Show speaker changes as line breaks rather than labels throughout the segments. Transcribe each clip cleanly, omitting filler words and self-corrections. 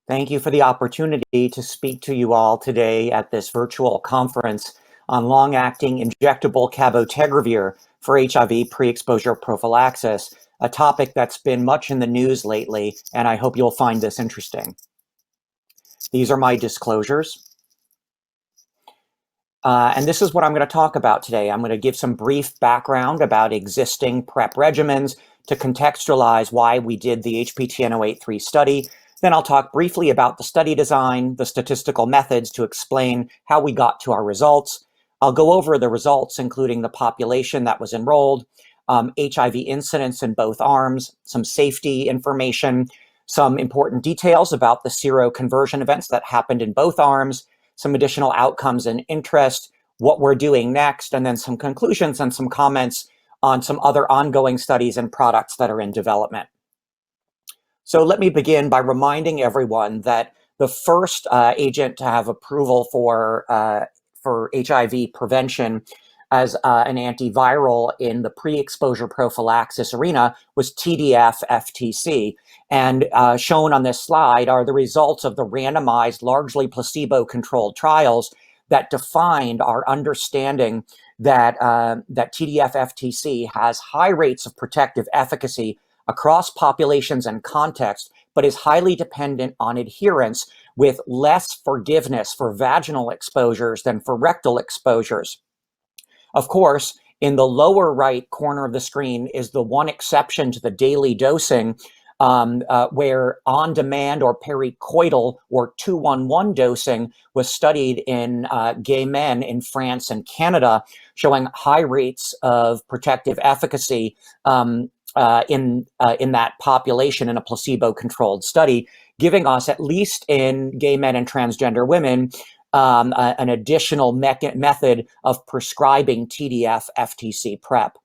Thank you for the opportunity to speak to you all today at this virtual conference on long-acting injectable cabotegravir for HIV pre-exposure prophylaxis, a topic that's been much in the news lately, and I hope you'll find this interesting. These are my disclosures. And this is what I'm going to talk about today. I'm going to give some brief background about existing PrEP regimens to contextualize why we did the HPTN-083 study. Then I'll talk briefly about the study design, the statistical methods to explain how we got to our results. I'll go over the results, including the population that was enrolled, HIV incidence in both arms, some safety information, some important details about the seroconversion events that happened in both arms, some additional outcomes and interest, what we're doing next, and then some conclusions and some comments on some other ongoing studies and products that are in development. So let me begin by reminding everyone that the first agent to have approval for HIV prevention as an antiviral in the pre-exposure prophylaxis arena was TDFFTC. And shown on this slide are the results of the randomized, largely placebo-controlled trials that defined our understanding that, that TDFFTC has high rates of protective efficacy across populations and contexts, but is highly dependent on adherence with less forgiveness for vaginal exposures than for rectal exposures. Of course, in the lower right corner of the screen is the one exception to the daily dosing where on-demand or pericoital or 2-1-1 dosing was studied in gay men in France and Canada, showing high rates of protective efficacy in that population in a placebo-controlled study, giving us, at least in gay men and transgender women, an additional method of prescribing TDF-FTC PrEP.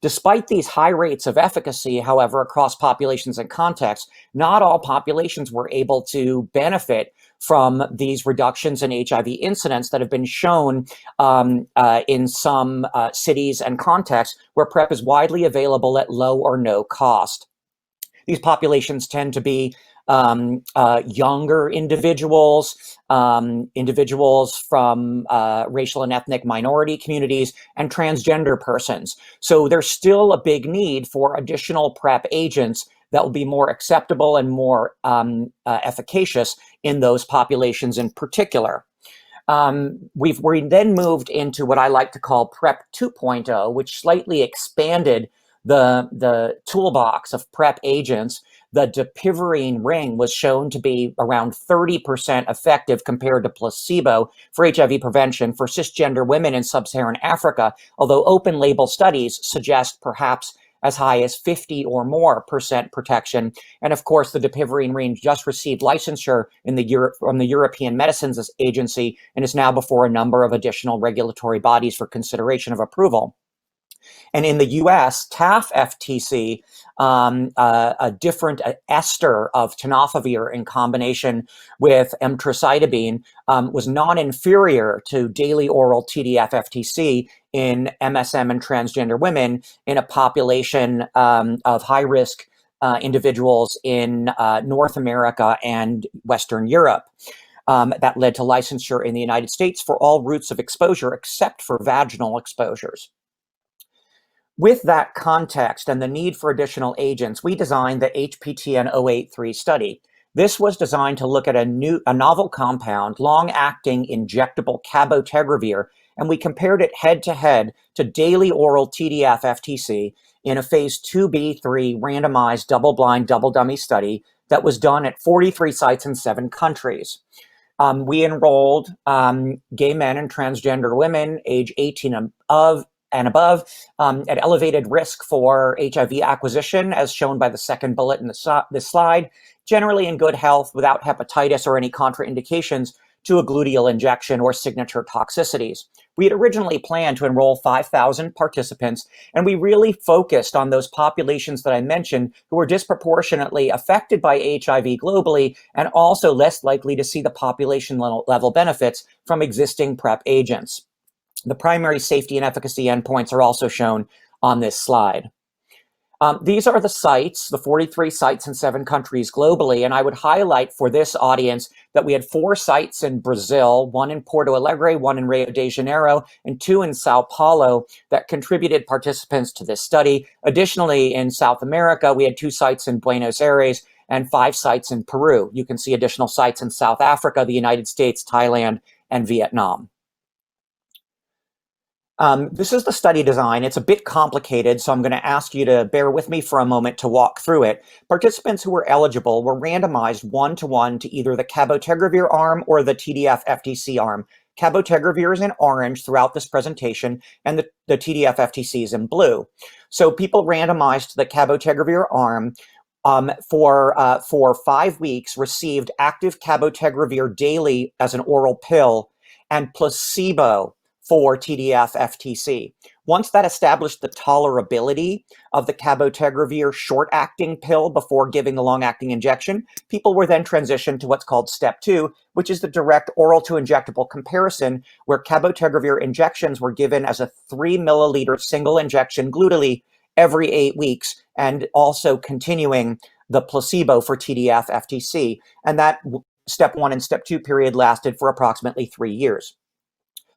Despite these high rates of efficacy, however, across populations and contexts, not all populations were able to benefit from these reductions in HIV incidence that have been shown in some cities and contexts where PrEP is widely available at low or no cost. These populations tend to be younger individuals, individuals from racial and ethnic minority communities, and transgender persons. So there's still a big need for additional PrEP agents that will be more acceptable and more efficacious in those populations in particular. We then moved into what I like to call PrEP 2.0, which slightly expanded the toolbox of PrEP agents. The dapivirine ring was shown to be around 30% effective compared to placebo for HIV prevention for cisgender women in sub-Saharan Africa, although open label studies suggest perhaps as high as 50 or more percent protection. And of course, the dapivirine ring just received licensure in from the European Medicines Agency and is now before a number of additional regulatory bodies for consideration of approval. And in the US, TAF-FTC, a different ester of tenofovir in combination with emtricitabine, was non-inferior to daily oral TDF-FTC in MSM and transgender women in a population of high-risk individuals in North America and Western Europe. That led to licensure in the United States for all routes of exposure except for vaginal exposures. With that context and the need for additional agents, we designed the HPTN-083 study. This was designed to look at a novel compound, long-acting injectable cabotegravir, and we compared it head-to-head to daily oral TDF-FTC in a phase 2b/3 randomized double-blind, double-dummy study that was done at 43 sites in 7 countries. We enrolled gay men and transgender women age 18 and above at elevated risk for HIV acquisition, as shown by the second bullet in this slide, generally in good health without hepatitis or any contraindications to a gluteal injection or signature toxicities. We had originally planned to enroll 5,000 participants, and we really focused on those populations that I mentioned who were disproportionately affected by HIV globally and also less likely to see the population level benefits from existing PrEP agents. The primary safety and efficacy endpoints are also shown on this slide. These are the sites, the 43 sites in 7 countries globally, and I would highlight for this audience that we had 4 sites in Brazil, 1 in Porto Alegre, 1 in Rio de Janeiro, and 2 in Sao Paulo that contributed participants to this study. Additionally, in South America, we had 2 sites in Buenos Aires and 5 sites in Peru. You can see additional sites in South Africa, the United States, Thailand, and Vietnam. This is the study design. It's a bit complicated, so I'm going to ask you to bear with me for a moment to walk through it. Participants who were eligible were randomized 1-to-1 to either the cabotegravir arm or the TDFFTC arm. Cabotegravir is in orange throughout this presentation, and the TDFFTC is in blue. So people randomized to the cabotegravir arm for 5 weeks received active cabotegravir daily as an oral pill and placebo for TDF-FTC. Once that established the tolerability of the cabotegravir short-acting pill before giving the long-acting injection, people were then transitioned to what's called step 2, which is the direct oral to injectable comparison, where cabotegravir injections were given as a 3 milliliter single injection glutamate every 8 weeks, and also continuing the placebo for TDF-FTC. And that step 1 and step 2 period lasted for approximately 3 years.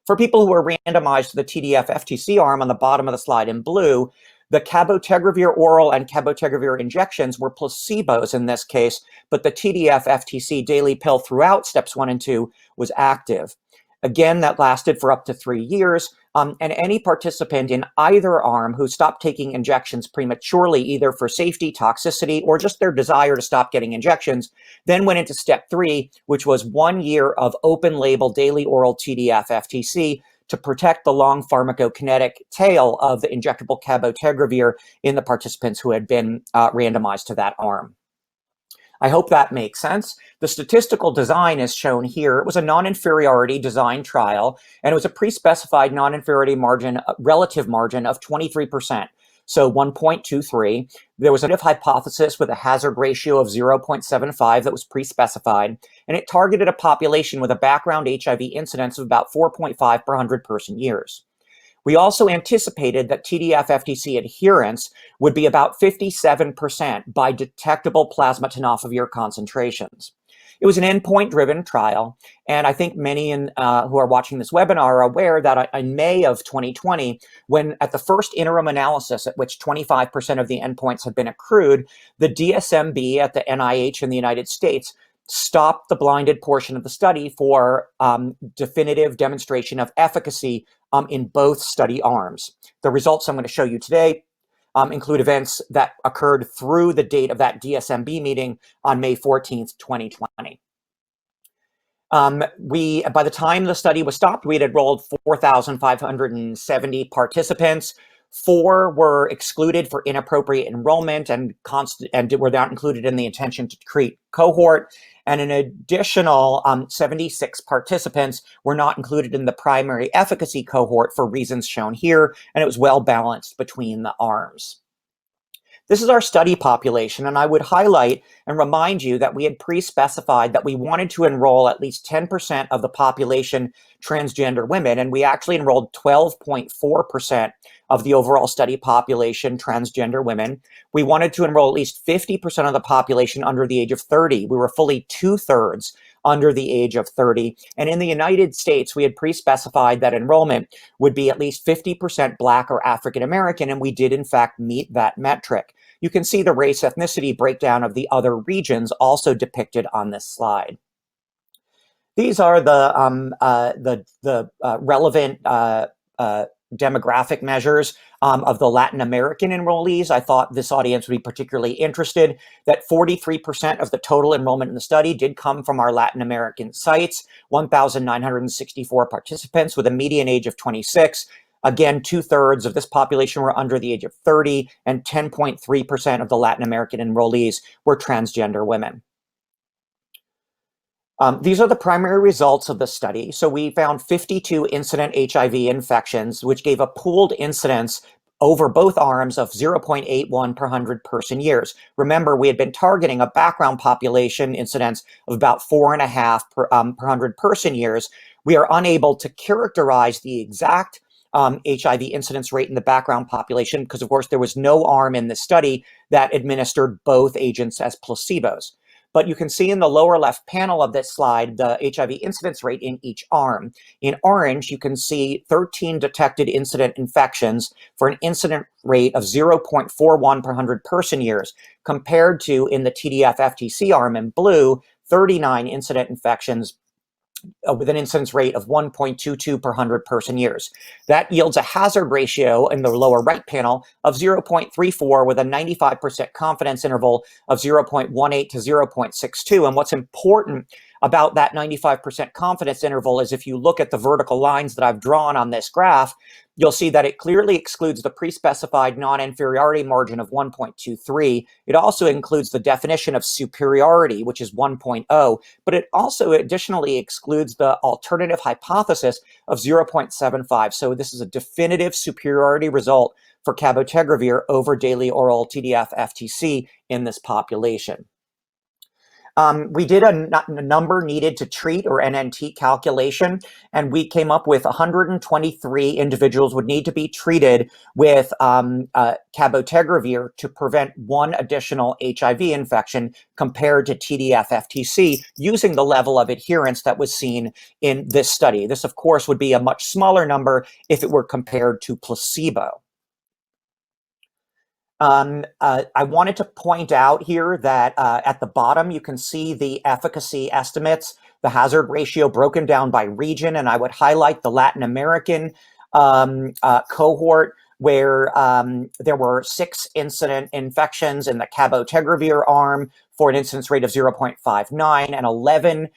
For people who were randomized to the TDF-FTC arm on the bottom of the slide in blue, the cabotegravir oral and cabotegravir injections were placebos in this case, but the TDF-FTC daily pill throughout steps 1 and 2 was active. Again, that lasted for up to 3 years, and any participant in either arm who stopped taking injections prematurely, either for safety, toxicity, or just their desire to stop getting injections, then went into step 3, which was 1 year of open-label daily oral TDF-FTC to protect the long pharmacokinetic tail of the injectable cabotegravir in the participants who had been randomized to that arm. I hope that makes sense. The statistical design is shown here. It was a non-inferiority design trial, and it was a pre-specified non-inferiority margin, relative margin of 23%, so 1.23. There was a hypothesis with a hazard ratio of 0.75 that was pre-specified, and it targeted a population with a background HIV incidence of about 4.5 per 100 person years. We also anticipated that TDF-FTC adherence would be about 57% by detectable plasma tenofovir concentrations. It was an endpoint-driven trial, and I think many who are watching this webinar are aware that in May of 2020, when at the first interim analysis at which 25% of the endpoints had been accrued, the DSMB at the NIH in the United States stopped the blinded portion of the study for definitive demonstration of efficacy in both study arms. The results I'm going to show you today include events that occurred through the date of that DSMB meeting on May 14th, 2020. By the time the study was stopped, we had enrolled 4,570 participants. 4 were excluded for inappropriate enrollment and were not included in the intention to treat cohort. And an additional 76 participants were not included in the primary efficacy cohort for reasons shown here, and it was well balanced between the arms. This is our study population, and I would highlight and remind you that we had pre-specified that we wanted to enroll at least 10% of the population transgender women, and we actually enrolled 12.4% of the overall study population transgender women. We wanted to enroll at least 50% of the population under the age of 30. We were fully 2/3 under the age of 30. And in the United States, we had pre-specified that enrollment would be at least 50% Black or African American, and we did in fact meet that metric. You can see the race ethnicity breakdown of the other regions also depicted on this slide. These are the relevant demographic measures of the Latin American enrollees. I thought this audience would be particularly interested that 43% of the total enrollment in the study did come from our Latin American sites, 1,964 participants with a median age of 26. Again, 2/3 of this population were under the age of 30, and 10.3% of the Latin American enrollees were transgender women. These are the primary results of the study. So we found 52 incident HIV infections, which gave a pooled incidence over both arms of 0.81 per 100 person years. Remember, we had been targeting a background population incidence of about 4.5 per 100 person years. We are unable to characterize the exact HIV incidence rate in the background population, because of course there was no arm in this study that administered both agents as placebos. But you can see in the lower left panel of this slide the HIV incidence rate in each arm. In orange, you can see 13 detected incident infections for an incident rate of 0.41 per 100 person years, compared to, in the TDFFTC arm in blue, 39 incident infections with an incidence rate of 1.22 per 100 person years. That yields a hazard ratio in the lower right panel of 0.34 with a 95% confidence interval of 0.18 to 0.62. And what's important about that 95% confidence interval is if you look at the vertical lines that I've drawn on this graph, you'll see that it clearly excludes the pre-specified non-inferiority margin of 1.23. It also includes the definition of superiority, which is 1.0, but it also additionally excludes the alternative hypothesis of 0.75. So this is a definitive superiority result for cabotegravir over daily oral TDF-FTC in this population. We did a number needed to treat, or NNT calculation, and we came up with 123 individuals would need to be treated with cabotegravir to prevent one additional HIV infection compared to TDF-FTC using the level of adherence that was seen in this study. This, of course, would be a much smaller number if it were compared to placebo. I wanted to point out here that at the bottom, you can see the efficacy estimates, the hazard ratio broken down by region, and I would highlight the Latin American cohort where there were 6 incident infections in the cabotegravir arm for an incidence rate of 0.59 and 11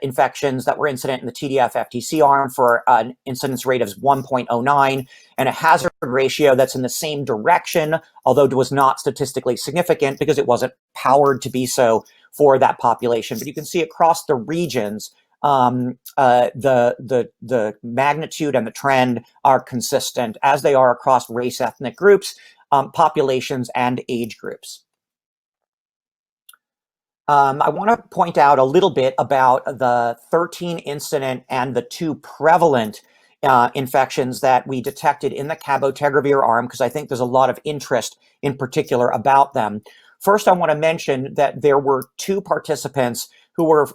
infections that were incident in the TDF-FTC arm for an incidence rate of 1.09 and a hazard ratio that's in the same direction, although it was not statistically significant because it wasn't powered to be so for that population. But you can see across the regions, the magnitude and the trend are consistent as they are across race, ethnic groups, populations, and age groups. I want to point out a little bit about the 13 incident and the 2 prevalent infections that we detected in the cabotegravir arm, because I think there's a lot of interest in particular about them. First, I want to mention that there were 2 participants who were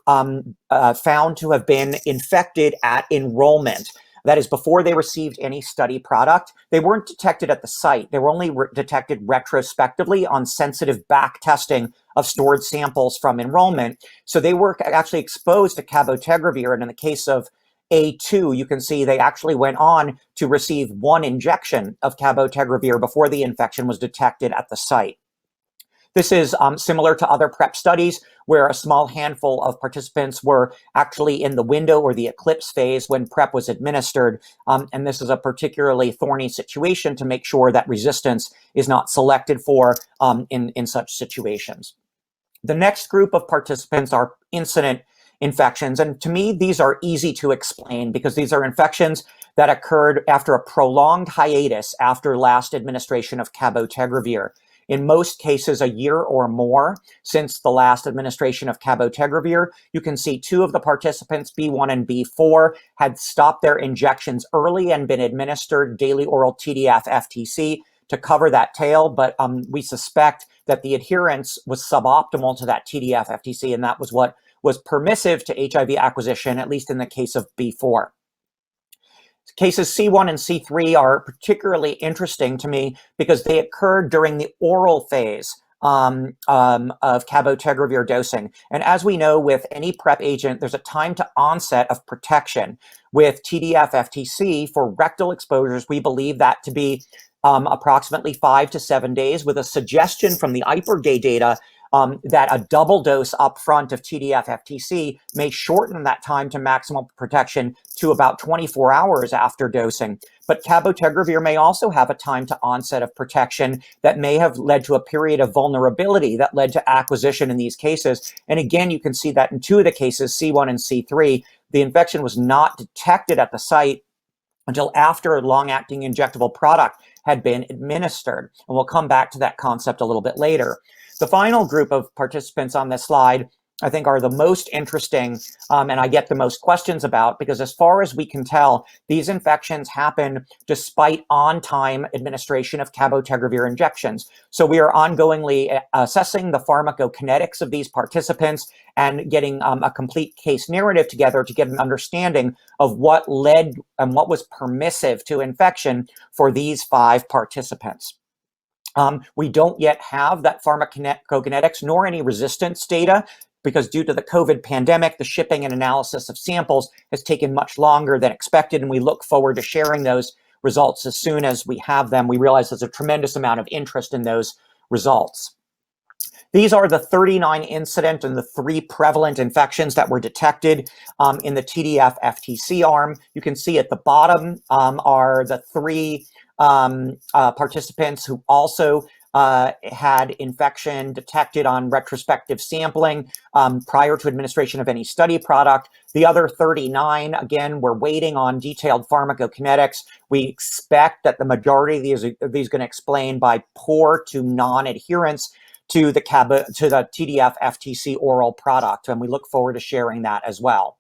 found to have been infected at enrollment. That is, before they received any study product. They weren't detected at the site. They were only detected retrospectively on sensitive back testing of stored samples from enrollment. So they were actually exposed to cabotegravir, and in the case of A2, you can see they actually went on to receive 1 injection of cabotegravir before the infection was detected at the site. This is similar to other PrEP studies where a small handful of participants were actually in the window or the eclipse phase when PrEP was administered. And this is a particularly thorny situation to make sure that resistance is not selected for in such situations. The next group of participants are incident infections. And to me, these are easy to explain because these are infections that occurred after a prolonged hiatus after last administration of cabotegravir. In most cases, a year or more since the last administration of cabotegravir. You can see 2 of the participants, B1 and B4, had stopped their injections early and been administered daily oral TDF-FTC to cover that tail, but we suspect that the adherence was suboptimal to that TDF-FTC, and that was what was permissive to HIV acquisition, at least in the case of B4. Cases C1 and C3 are particularly interesting to me because they occurred during the oral phase of cabotegravir dosing. And as we know with any PrEP agent, there's a time to onset of protection. With TDF-FTC for rectal exposures, we believe that to be approximately 5 to 7 days, with a suggestion from the IPERGAY data that a double dose upfront of TDF-FTC may shorten that time to maximum protection to about 24 hours after dosing. But cabotegravir may also have a time to onset of protection that may have led to a period of vulnerability that led to acquisition in these cases. And again, you can see that in 2 of the cases, C1 and C3, the infection was not detected at the site until after a long-acting injectable product had been administered. And we'll come back to that concept a little bit later. The final group of participants on this slide I think are the most interesting, and I get the most questions about, because as far as we can tell, these infections happen despite on-time administration of cabotegravir injections. So we are ongoingly assessing the pharmacokinetics of these participants and getting a complete case narrative together to get an understanding of what led and what was permissive to infection for these 5 participants. We don't yet have that pharmacokinetics nor any resistance data, because due to the COVID pandemic, the shipping and analysis of samples has taken much longer than expected, and we look forward to sharing those results as soon as we have them. We realize there's a tremendous amount of interest in those results. These are the 39 incident and the 3 prevalent infections that were detected in the TDFFTC arm. You can see at the bottom are the 3 participants who also had infection detected on retrospective sampling prior to administration of any study product. The other 39, again, we're waiting on detailed pharmacokinetics. We expect that the majority of these are going to explain by poor to non-adherence to the TDF-FTC oral product, and we look forward to sharing that as well.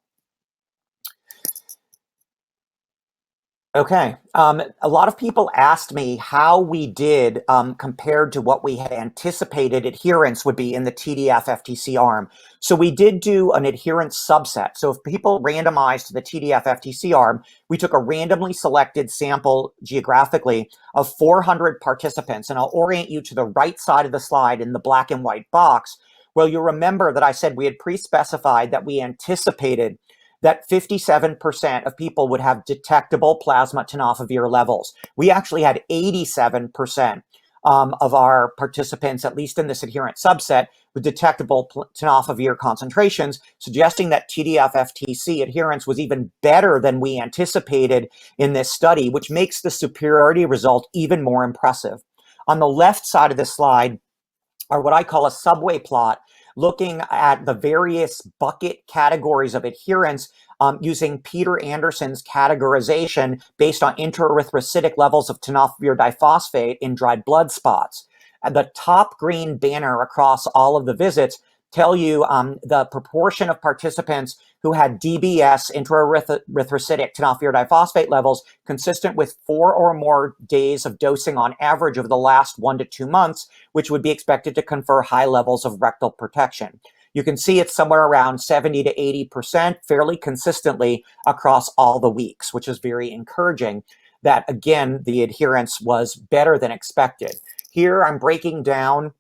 Okay, a lot of people asked me how we did compared to what we had anticipated adherence would be in the TDF-FTC arm. So we did do an adherence subset. So if people randomized to the TDF-FTC arm, we took a randomly selected sample geographically of 400 participants, and I'll orient you to the right side of the slide in the black and white box. Well, you'll remember that I said we had pre-specified that we anticipated that 57% of people would have detectable plasma tenofovir levels. We actually had 87% of our participants, at least in this adherent subset, with detectable tenofovir concentrations, suggesting that TDF-FTC adherence was even better than we anticipated in this study, which makes the superiority result even more impressive. On the left side of this slide are what I call a subway plot, looking at the various bucket categories of adherence using Peter Anderson's categorization based on intraerythrocytic levels of tenofovir diphosphate in dried blood spots. And the top green banner across all of the visits tell you the proportion of participants who had DBS, intraerythrocytic tenofovir diphosphate levels consistent with 4 or more days of dosing on average over the last 1 to 2 months, which would be expected to confer high levels of rectal protection. You can see it's somewhere around 70 to 80% fairly consistently across all the weeks, which is very encouraging that, again, the adherence was better than expected. Here I'm breaking down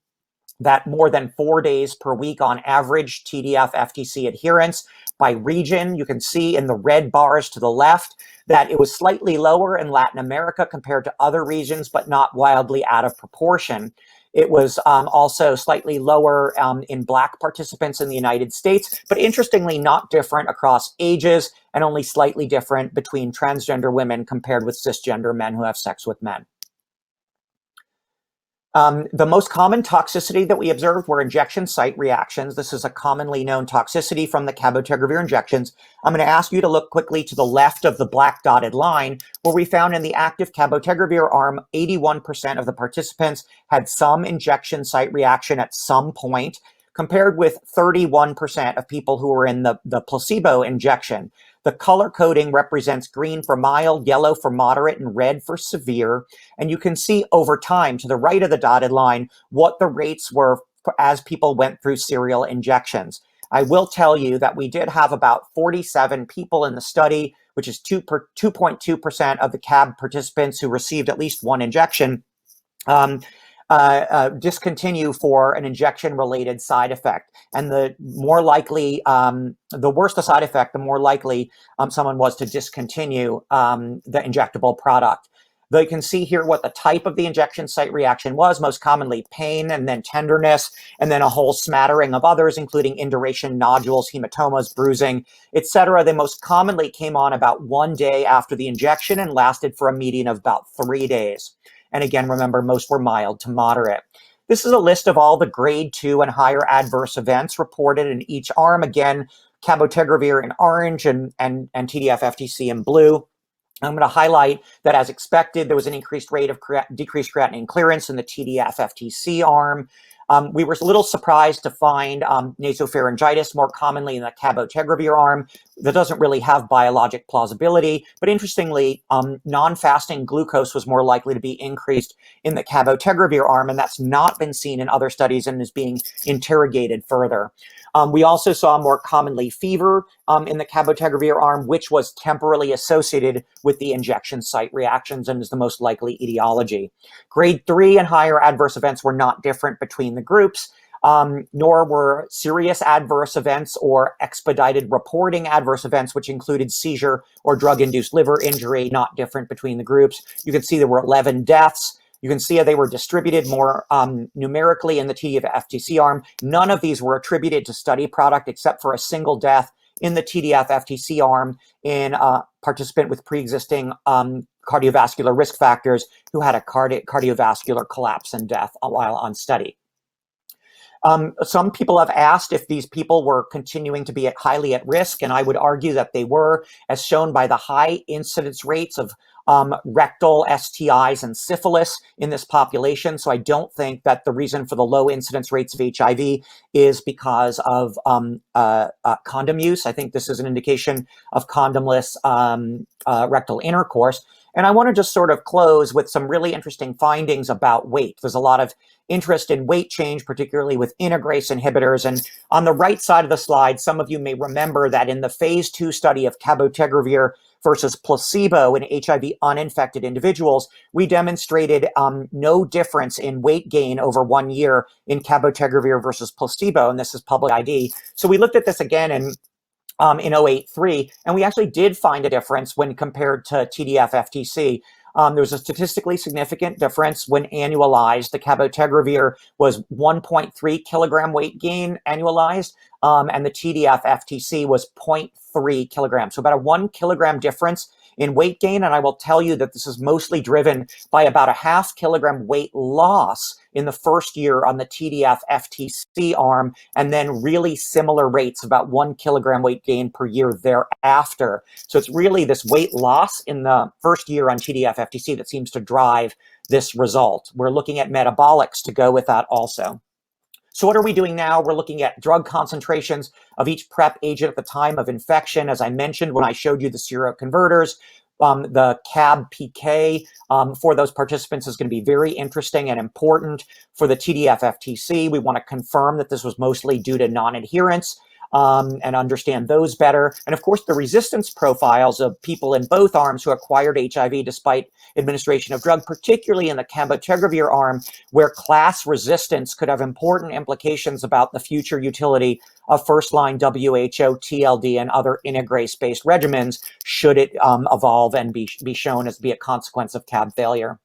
that more than 4 days per week on average TDF-FTC adherence by region. You can see in the red bars to the left that it was slightly lower in Latin America compared to other regions, but not wildly out of proportion. It was also slightly lower in Black participants in the United States, but interestingly not different across ages and only slightly different between transgender women compared with cisgender men who have sex with men. The most common toxicity that we observed were injection site reactions. This is a commonly known toxicity from the cabotegravir injections. I'm going to ask you to look quickly to the left of the black dotted line, where we found in the active cabotegravir arm, 81% of the participants had some injection site reaction at some point, compared with 31% of people who were in the placebo injection. The color coding represents green for mild, yellow for moderate, and red for severe. And you can see over time, to the right of the dotted line, what the rates were as people went through serial injections. I will tell you that we did have about 47 people in the study, which is 2.2% of the CAB participants who received at least one injection, discontinue for an injection-related side effect. And the more likely, the worse the side effect, the more likely someone was to discontinue the injectable product. Though you can see here what the type of the injection site reaction was, most commonly pain and then tenderness, and then a whole smattering of others, including induration, nodules, hematomas, bruising, etc. They most commonly came on about 1 day after the injection and lasted for a median of about 3 days. And again, remember, most were mild to moderate. This is a list of all the grade 2 and higher adverse events reported in each arm. Again, cabotegravir in orange and TDF-FTC in blue. I'm going to highlight that, as expected, there was an increased rate of decreased creatinine clearance in the TDF-FTC arm. We were a little surprised to find nasopharyngitis more commonly in the cabotegravir arm. That doesn't really have biologic plausibility, but interestingly, non-fasting glucose was more likely to be increased in the cabotegravir arm, and that's not been seen in other studies and is being interrogated further. We also saw more commonly fever in the cabotegravir arm, which was temporally associated with the injection site reactions and is the most likely etiology. Grade 3 and higher adverse events were not different between the groups, nor were serious adverse events or expedited reporting adverse events, which included seizure or drug-induced liver injury, not different between the groups. You can see there were 11 deaths. You can see how they were distributed more numerically in the TDFFTC arm. None of these were attributed to study product except for a single death in the TDFFTC arm in a participant with pre-existing cardiovascular risk factors who had a cardiovascular collapse and death while on study. Some people have asked if these people were continuing to be highly at risk, and I would argue that they were, as shown by the high incidence rates of rectal STIs and syphilis in this population. So I don't think that the reason for the low incidence rates of HIV is because of condom use. I think this is an indication of condomless rectal intercourse. And I want to just sort of close with some really interesting findings about weight. There's a lot of interest in weight change, particularly with integrase inhibitors. And on the right side of the slide, some of you may remember that in the phase 2 study of cabotegravir versus placebo in HIV uninfected individuals, we demonstrated no difference in weight gain over 1 year in cabotegravir versus placebo, and this is public ID. So we looked at this again in 083, and we actually did find a difference when compared to TDFFTC. There was a statistically significant difference when annualized. The cabotegravir was 1.3 kilogram weight gain annualized, and the TDFFTC was 0.3 kilograms. So about a 1 kilogram difference in weight gain. And I will tell you that this is mostly driven by about a half kilogram weight loss in the first year on the TDF-FTC arm, and then really similar rates, about 1 kilogram weight gain per year thereafter. So it's really this weight loss in the first year on TDF-FTC that seems to drive this result. We're looking at metabolics to go with that also. So what are we doing now? We're looking at drug concentrations of each PrEP agent at the time of infection. As I mentioned when I showed you the seroconverters, the CAB PK for those participants is going to be very interesting and important. For the TDF-FTC, we want to confirm that this was mostly due to non-adherence and understand those better. And of course, the resistance profiles of people in both arms who acquired HIV despite administration of drug, particularly in the cabotegravir arm, where class resistance could have important implications about the future utility of first-line WHO, TLD, and other integrase-based regimens, should it evolve and be shown as be a consequence of CAB failure.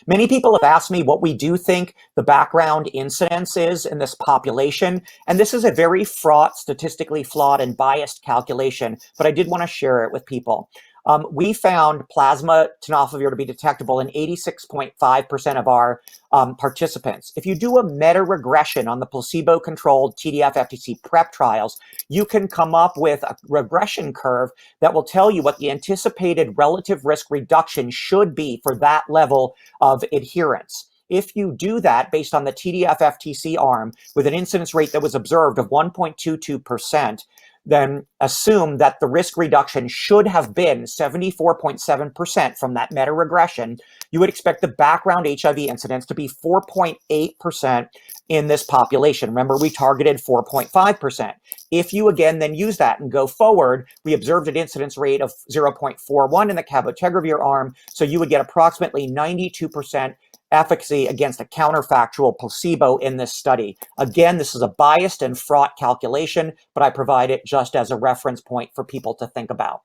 Many people have asked me what we do think the background incidence is in this population, and this is a very fraught, statistically flawed, and biased calculation, but I did want to share it with people. We found plasma tenofovir to be detectable in 86.5% of our participants. If you do a meta-regression on the placebo-controlled TDF-FTC PrEP trials, you can come up with a regression curve that will tell you what the anticipated relative risk reduction should be for that level of adherence. If you do that based on the TDF-FTC arm with an incidence rate that was observed of 1.22%, then assume that the risk reduction should have been 74.7% from that meta-regression, you would expect the background HIV incidence to be 4.8% in this population. Remember, we targeted 4.5%. If you again then use that and go forward, we observed an incidence rate of 0.41 in the cabotegravir arm, so you would get approximately 92% efficacy against a counterfactual placebo in this study. Again, this is a biased and fraught calculation, but I provide it just as a reference point for people to think about.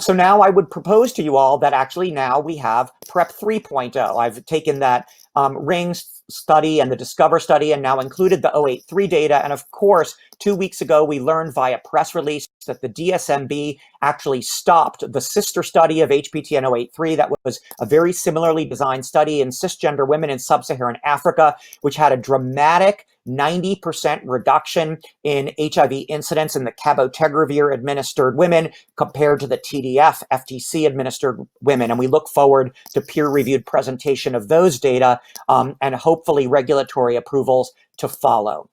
So now I would propose to you all that actually now we have PrEP 3.0. I've taken that rings study and the Discover study and now included the 083 data. And of course, 2 weeks ago, we learned via press release that the DSMB actually stopped the sister study of HPTN 083. That was a very similarly designed study in cisgender women in sub-Saharan Africa, which had a dramatic 90% reduction in HIV incidence in the cabotegravir administered women compared to the TDFFTC administered women. And we look forward to peer-reviewed presentation of those data and hopefully regulatory approvals to follow.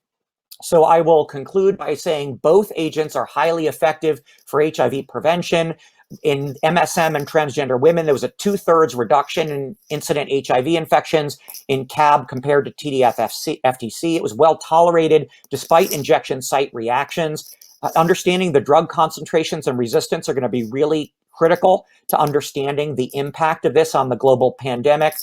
So I will conclude by saying both agents are highly effective for HIV prevention. In MSM and transgender women, there was a 2/3 reduction in incident HIV infections. In CAB compared to TDFFTC, it was well tolerated despite injection site reactions. Understanding the drug concentrations and resistance are going to be really critical to understanding the impact of this on the global pandemic.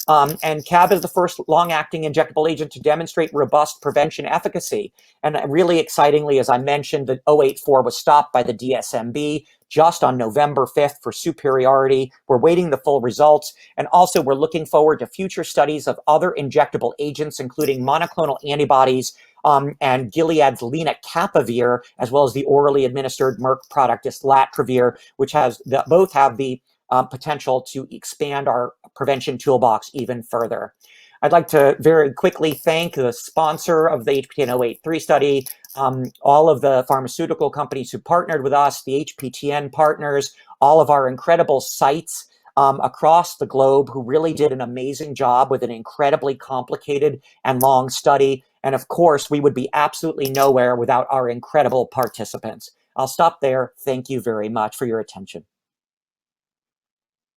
And CAB is the first long-acting injectable agent to demonstrate robust prevention efficacy. And really excitingly, as I mentioned, the 084 was stopped by the DSMB just on November 5th for superiority. We're waiting the full results. And also, we're looking forward to future studies of other injectable agents, including monoclonal antibodies and Gilead's lenacapavir, as well as the orally administered Merck product islatravir, which both have the potential to expand our prevention toolbox even further. I'd like to very quickly thank the sponsor of the HPTN-083 study, all of the pharmaceutical companies who partnered with us, the HPTN partners, all of our incredible sites across the globe who really did an amazing job with an incredibly complicated and long study. And of course, we would be absolutely nowhere without our incredible participants. I'll stop there. Thank you very much for your attention.